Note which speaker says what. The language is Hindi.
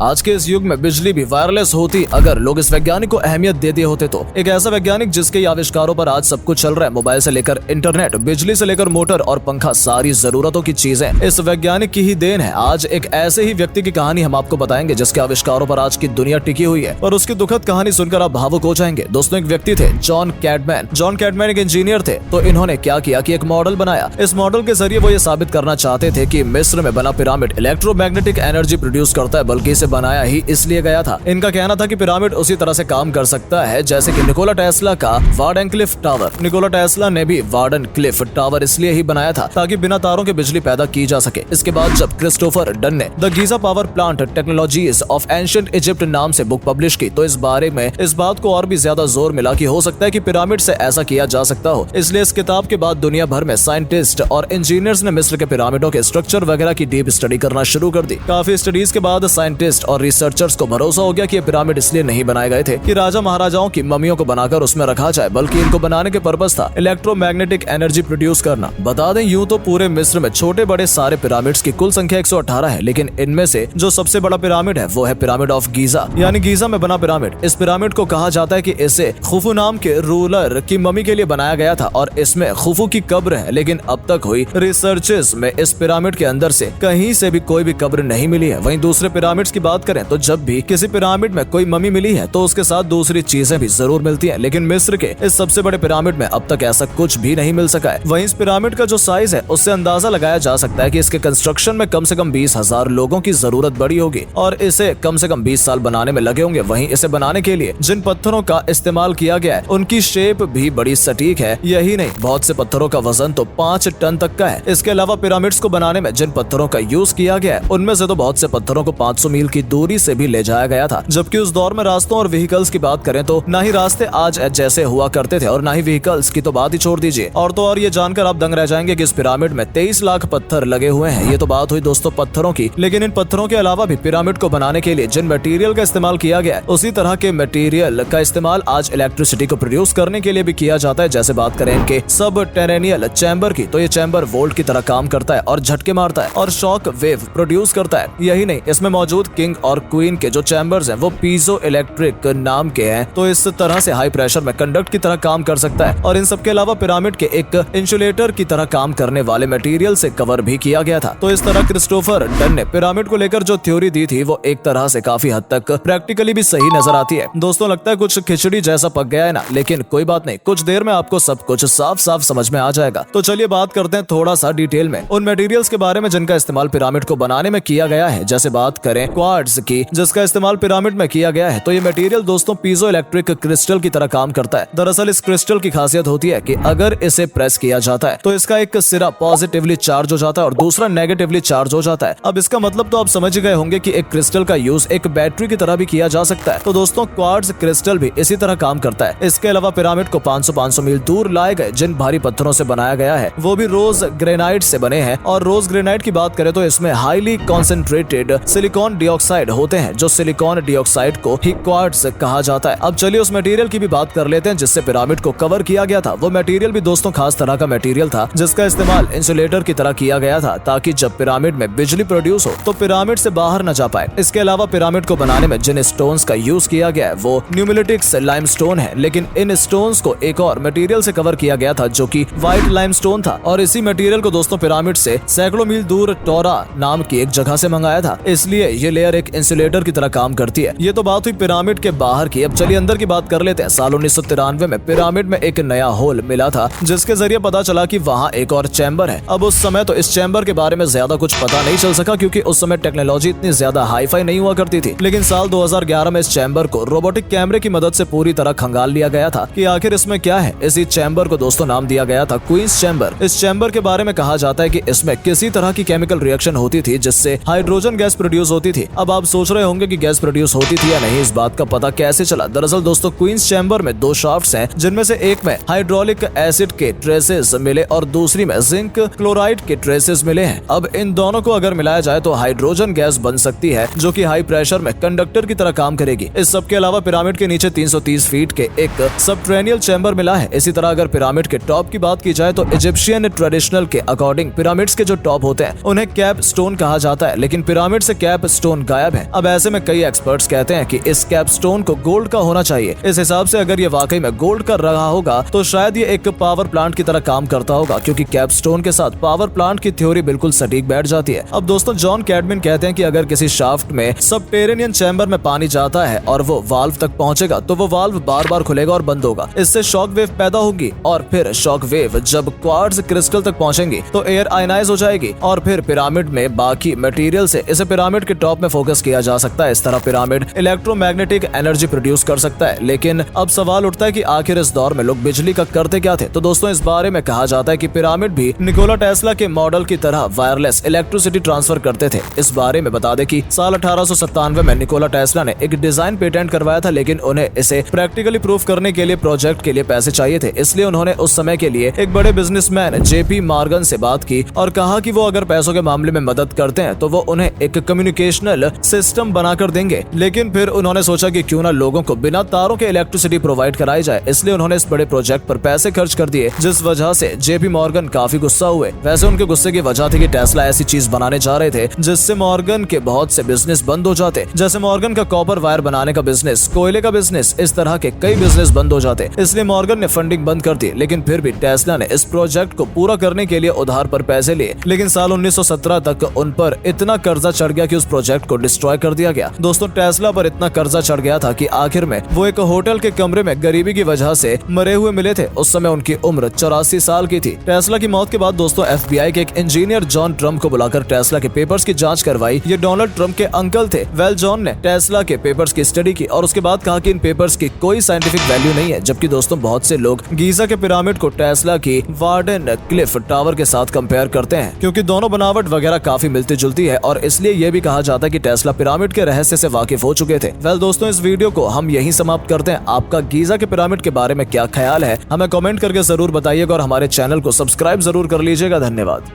Speaker 1: आज के इस युग में बिजली भी वायरलेस होती अगर लोग इस वैज्ञानिक को अहमियत दे दिए होते तो। एक ऐसा वैज्ञानिक जिसके आविष्कारों पर आज सब कुछ चल रहा है, मोबाइल से लेकर इंटरनेट, बिजली से लेकर मोटर और पंखा, सारी जरूरतों की चीजें इस वैज्ञानिक की ही देन है। आज एक ऐसे ही व्यक्ति की कहानी हम आपको बताएंगे जिसके आविष्कारों पर आज की दुनिया टिकी हुई है और उसकी दुखद कहानी सुनकर आप भावुक हो जाएंगे। दोस्तों, एक व्यक्ति थे जॉन कैडमैन। जॉन कैडमैन एक इंजीनियर थे। तो इन्होंने क्या किया कि एक मॉडल बनाया। इस मॉडल के जरिए वो ये साबित करना चाहते थे कि मिस्र में बना पिरामिड इलेक्ट्रोमैग्नेटिक एनर्जी प्रोड्यूस करता है, बल्कि इसे बनाया ही इसलिए गया था। इनका कहना था कि पिरामिड उसी तरह से काम कर सकता है जैसे कि निकोला टेस्ला का वार्डेनक्लिफ टावर। निकोला टेस्ला ने भी वार्डेनक्लिफ टावर इसलिए ही बनाया था ताकि बिना तारों के बिजली पैदा की जा सके। इसके बाद जब क्रिस्टोफर डन ने the Giza power plant technologies of ancient Egypt नाम से बुक पब्लिश की तो इस बारे में इस बात को और भी ज्यादा जोर मिला कि हो सकता है कि पिरामिड से ऐसा किया जा सकता हो। इसलिए इस किताब के बाद दुनिया भर में साइंटिस्ट और इंजीनियर्स ने मिस्र के पिरामिडों के स्ट्रक्चर वगैरह की डीप स्टडी करना शुरू कर दी। काफी स्टडीज के बाद साइंटिस्ट और रिसर्चर्स को भरोसा हो गया कि ये पिरामिड इसलिए नहीं बनाए गए थे कि राजा महाराजाओं की मम्मियों को बनाकर उसमें रखा जाए, बल्कि इनको बनाने के पर्पस था इलेक्ट्रोमैग्नेटिक एनर्जी प्रोड्यूस करना। बता दें, यूं तो पूरे मिस्र में छोटे बड़े सारे पिरामिड्स की कुल संख्या 118 है, लेकिन इनमें से जो सबसे बड़ा पिरामिड है वो है पिरामिड ऑफ गीजा, यानी गीजा में बना पिरामिड। इस पिरामिड को कहा जाता है कि इसे खुफू नाम के रूलर की मम्मी के लिए बनाया गया था और इसमें खुफू की कब्र है। लेकिन अब तक हुई रिसर्चेस में इस पिरामिड के अंदर से कहीं से भी कोई भी कब्र नहीं मिली है। वहीं दूसरे पिरामिड्स की बात करें तो जब भी किसी पिरामिड में कोई मम्मी मिली है तो उसके साथ दूसरी चीजें भी जरूर मिलती हैं, लेकिन मिस्र के इस सबसे बड़े पिरामिड में अब तक ऐसा कुछ भी नहीं मिल सका है। वहीं इस पिरामिड का जो साइज है उससे अंदाजा लगाया जा सकता है कि इसके कंस्ट्रक्शन में कम से कम 20,000 लोगों की जरूरत पड़ी होगी और इसे कम से कम 20 साल बनाने में लगे होंगे। वहीं इसे बनाने के लिए जिन पत्थरों का इस्तेमाल किया गया है उनकी शेप भी बड़ी सटीक है। यही नहीं, बहुत से पत्थरों का वजन तो 5 टन तक का है। इसके अलावा पिरामिड्स को बनाने में जिन पत्थरों का यूज किया गया है उनमें से तो बहुत से पत्थरों को 500 मील की दूरी से भी ले जाया गया था, जबकि उस दौर में रास्तों और व्हीकल्स की बात करें तो ना ही रास्ते आज जैसे हुआ करते थे और ना ही व्हीकल्स की तो बात ही छोड़ दीजिए। और तो और ये जानकर आप दंग रह जाएंगे कि इस पिरामिड में 23 लाख पत्थर लगे हुए हैं। ये तो बात हुई दोस्तों पत्थरों की, लेकिन इन पत्थरों के अलावा भी पिरामिड को बनाने के लिए जिन मटेरियल का इस्तेमाल किया गया है उसी तरह के मटेरियल का इस्तेमाल आज इलेक्ट्रिसिटी को प्रोड्यूस करने के लिए भी किया जाता है। जैसे बात करें इनके सबटेरेनियल चैम्बर की तो ये चैम्बर वोल्ट की तरह काम करता है और झटके मारता है और शॉक वेव प्रोड्यूस करता है। यही नहीं, इसमें मौजूद किंग और क्वीन के जो चैम्बर्स हैं वो पीजो इलेक्ट्रिक नाम के हैं, तो इस तरह से हाई प्रेशर में कंडक्ट की तरह काम कर सकता है। और इन सब के अलावा पिरामिड के एक इंसुलेटर की तरह काम करने वाले मटेरियल से कवर भी किया गया था। तो इस तरह क्रिस्टोफर डन ने पिरामिड को लेकर जो थ्योरी दी थी वो एक तरह से काफी हद तक प्रैक्टिकली भी सही नजर आती है। दोस्तों, लगता है कुछ खिचड़ी जैसा पक गया है ना, लेकिन कोई बात नहीं, कुछ देर में आपको सब कुछ साफ साफ समझ में आ जाएगा। तो चलिए बात करते हैं थोड़ा सा डिटेल में उन मटेरियल्स के बारे में जिनका इस्तेमाल पिरामिड को बनाने में किया गया है। जैसे बात करें क्वार्ट्ज की, जिसका इस्तेमाल पिरामिड में किया गया है, तो ये मटेरियल दोस्तों पीजो इलेक्ट्रिक क्रिस्टल की तरह काम करता है। दरअसल इस क्रिस्टल की खासियत होती है कि अगर इसे प्रेस किया जाता है तो इसका एक सिरा पॉजिटिवली चार्ज हो जाता है और दूसरा नेगेटिवली चार्ज हो जाता है। अब इसका मतलब तो आप समझ गए होंगे कि एक क्रिस्टल का यूज एक बैटरी की तरह भी किया जा सकता है। तो दोस्तों क्वार्ट्ज क्रिस्टल भी इसी तरह काम करता है। इसके अलावा पिरामिड को 500 मील दूर लाए गए जिन भारी पत्थरों से बनाया गया है वो भी रोज ग्रेनाइट से बने हैं। और रोज ग्रेनाइट की बात करें तो इसमें हाईली कॉन्सेंट्रेटेड सिलिकॉन डाइऑक्साइड होते हैं, जो सिलिकॉन डाइऑक्साइड को ही क्वार्ट्ज कहा जाता है। अब चलिए उस मटेरियल की भी बात कर लेते हैं जिससे पिरामिड को कवर किया गया था। वो मटेरियल भी दोस्तों खास तरह का मटेरियल था जिसका इस्तेमाल इंसुलेटर की तरह किया गया था ताकि जब पिरामिड में बिजली प्रोड्यूस हो तो पिरामिड से बाहर न जा पाए। इसके अलावा पिरामिड को बनाने में जिन स्टोन्स का यूज किया गया है वो न्यूमिलिटिक्स लाइमस्टोन है, लेकिन इन स्टोन्स को एक और मटेरियल से कवर किया गया था जो कि व्हाइट लाइमस्टोन था। और इसी मटेरियल को दोस्तों पिरामिड से सैकड़ों मील दूर टोरा नाम की एक जगह से मंगाया था, इसलिए ये लेयर एक इंसुलेटर की तरह काम करती है। ये तो बात हुई पिरामिड के बाहर की। अब चलिए अंदर की बात कर लेते हैं। साल 1993 में पिरामिड में एक नया होल मिला था जिसके जरिए पता चला कि वहाँ एक और चैम्बर है। अब उस समय तो इस चैम्बर के बारे में ज्यादा कुछ पता नहीं चल सका क्योंकि उस समय टेक्नोलॉजी इतनी ज्यादा हाईफाई नहीं हुआ करती थी। लेकिन साल 2011 में इस चैम्बर को रोबोटिक कैमरे की मदद से पूरी तरह खंगाल लिया गया था कि आखिर इसमें क्या है। इसी चैम्बर को दोस्तों नाम दिया गया था क्वींस चैम्बर। इस चैम्बर के बारे में कहा जाता है कि इसमें किसी तरह की केमिकल रिएक्शन होती थी जिससे हाइड्रोजन गैस प्रोड्यूस होती थी। अब आप सोच रहे होंगे कि गैस प्रोड्यूस होती थी या नहीं, इस बात का पता कैसे चला। दरअसल दोस्तों क्वींस चैम्बर में 2 शाफ्ट्स हैं जिनमें से एक में हाइड्रोलिक एसिड के ट्रेसेस मिले और दूसरी में जिंक क्लोराइड के ट्रेसेस मिले हैं। अब इन दोनों को अगर मिलाया जाए तो हाइड्रोजन गैस बन सकती है जो कि हाई प्रेशर में कंडक्टर की तरह काम करेगी। इस सब के अलावा पिरामिड के नीचे 330 फीट के एक सबट्रेनियल चैम्बर मिला है। इसी तरह अगर पिरामिड के टॉप की बात की जाए तो इजिप्शियन ट्रेडिशनल के अकॉर्डिंग पिरामिड्स के जो टॉप होते हैं उन्हें कैप स्टोन कहा जाता है, लेकिन पिरामिड से कैप स्टोन गायब है। अब ऐसे में कई एक्सपर्ट्स कहते हैं कि इस कैपस्टोन को गोल्ड का होना चाहिए। इस हिसाब से अगर ये वाकई में गोल्ड का रहा होगा तो शायद ये एक पावर प्लांट की तरह काम करता होगा, क्योंकि कैपस्टोन के साथ पावर प्लांट की थ्योरी बिल्कुल सटीक बैठ जाती है। अब दोस्तों जॉन कैडमिन कहते हैं कि अगर किसी शाफ्ट में सबटेरेनियन चैम्बर में पानी जाता है और वो वाल्व तक पहुंचेगा तो वो वाल्व बार बार खुलेगा और बंद होगा। इससे शॉक वेव पैदा होगी और फिर शॉक वेव जब क्वार्ट्ज क्रिस्टल तक पहुंचेंगी तो एयर आयनाइज हो जाएगी और फिर पिरामिड में बाकी मटेरियल से इसे पिरामिड के टॉप में फोकस किया जा सकता है। इस तरह पिरामिड इलेक्ट्रोमैग्नेटिक एनर्जी प्रोड्यूस कर सकता है। लेकिन अब सवाल उठता है कि आखिर इस दौर में लोग बिजली का करते क्या थे। तो दोस्तों इस बारे में कहा जाता है कि पिरामिड भी निकोला टेस्ला के मॉडल की तरह वायरलेस इलेक्ट्रिसिटी ट्रांसफर करते थे। इस बारे में बता दें कि साल 1897 में निकोला टेस्ला ने एक डिजाइन पेटेंट करवाया था, लेकिन उन्हें इसे प्रैक्टिकली प्रूफ करने के लिए प्रोजेक्ट के लिए पैसे चाहिए थे। इसलिए उन्होंने उस समय के लिए एक बड़े बिजनेसमैन जेपी मॉर्गन से बात की और कहा कि वो अगर पैसों के मामले में मदद करते हैं तो वो उन्हें एक कम्युनिकेशनल सिस्टम बनाकर देंगे। लेकिन फिर उन्होंने सोचा कि क्यों ना लोगों को बिना तारों के इलेक्ट्रिसिटी प्रोवाइड कराई जाए। इसलिए उन्होंने इस बड़े प्रोजेक्ट पर पैसे खर्च कर दिए, जिस वजह से जेपी मॉर्गन काफी गुस्सा हुए। वैसे उनके गुस्से की वजह थी कि टेस्ला ऐसी चीज बनाने जा रहे थे जिससे मॉर्गन के बहुत से बिजनेस बंद हो जाते, जैसे मॉर्गन का कॉपर वायर बनाने का बिजनेस, कोयले का बिजनेस, इस तरह के कई बिजनेस बंद हो जाते। इसलिए मॉर्गन ने फंडिंग बंद कर दी। लेकिन फिर भी टेस्ला ने इस प्रोजेक्ट को पूरा करने के लिए उधार पर पैसे लिए। लेकिन साल 1917 तक उन पर इतना कर्जा चढ़ गया कि उस प्रोजेक्ट को डिस्ट्रॉय कर दिया गया। दोस्तों टेस्ला पर इतना कर्जा चढ़ गया था कि आखिर में वो एक होटल के कमरे में गरीबी की वजह से मरे हुए मिले थे। उस समय उनकी उम्र 84 साल की थी। टेस्ला की मौत के बाद दोस्तों FBI के एक इंजीनियर जॉन ट्रम्प को बुलाकर टेस्ला के पेपर्स की जांच करवाई। ये डोनाल्ड ट्रम्प के अंकल थे। जॉन ने टेस्ला के पेपर्स की स्टडी की और उसके बाद कहा कि इन पेपर्स की कोई साइंटिफिक वैल्यू नहीं है। जबकि दोस्तों बहुत से लोग गीजा के पिरामिड को टेस्ला की वार्डन क्लिफ टावर के साथ कंपेयर करते हैं, क्योंकि दोनों बनावट वगैरह काफी मिलती जुलती है और इसलिए ये भी कहा जाता है कि टेस्ला पिरामिड के रहस्य से वाकिफ हो चुके थे। दोस्तों इस वीडियो को हम यहीं समाप्त करते हैं। आपका गीजा के पिरामिड के बारे में क्या ख्याल है हमें कमेंट करके जरूर बताइएगा और हमारे चैनल को सब्सक्राइब जरूर कर लीजिएगा। धन्यवाद।